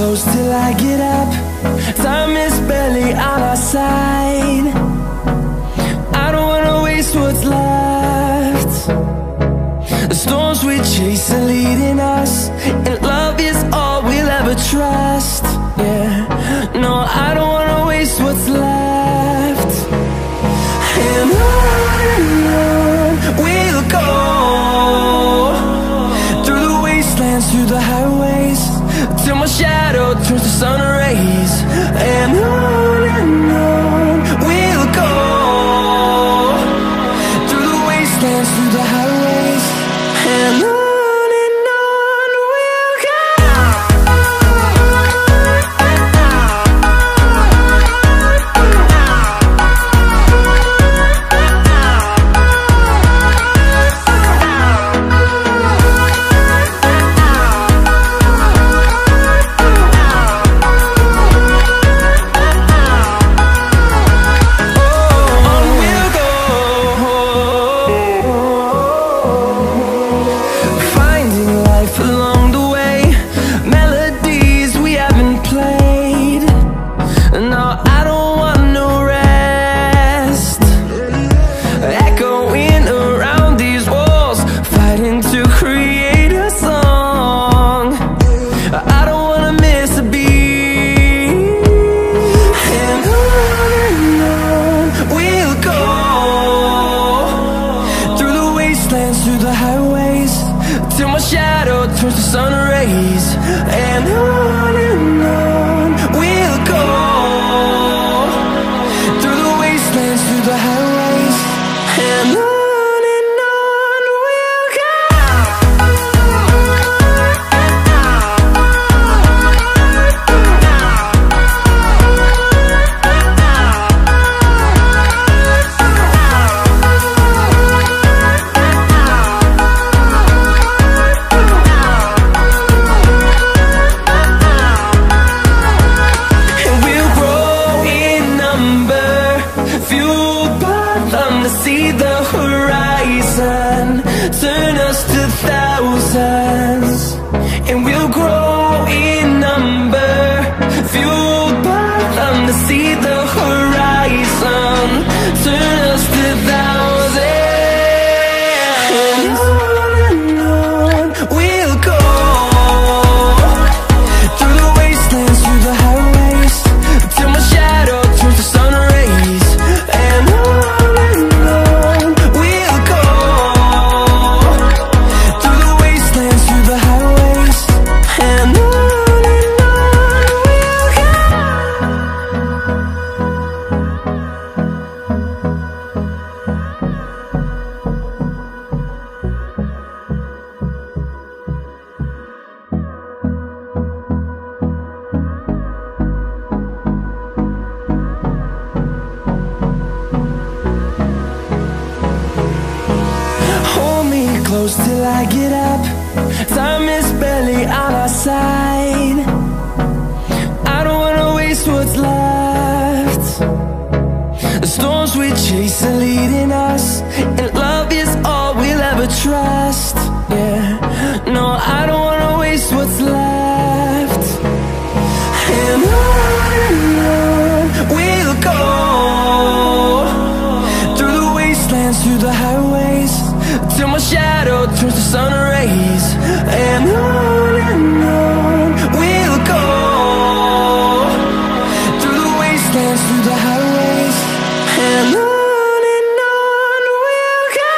close till I get up. Time is barely on our side. I don't wanna waste what's left. The storms we chase are leading us, and love is all we'll ever trust. Yeah, no, I don't wanna waste what's left. And on we'll go, through the wastelands, through the highways, till my shadow turns to sun rays. And on we'll go, through the wastelands, through the highways, and on we'll go. Till I get up, time is barely on our side. I don't wanna waste what's left. The storms we chase are leading us, and love is all we'll ever trust. Yeah, no, I don't wanna waste what's left. And on we'll go, through the wastelands, through the highways, till my shadow turns to sun rays. And on we'll go, through the wastelands, through the highways, and on we'll go.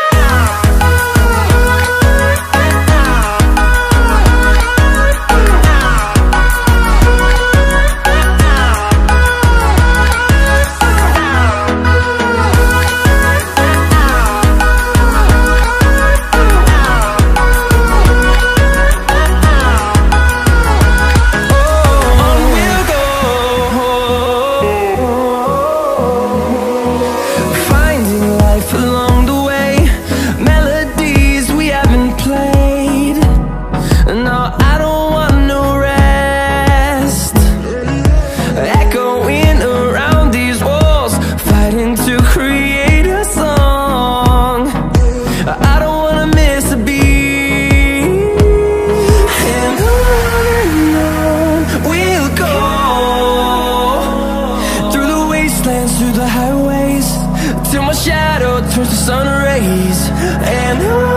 towards the sun rays. And on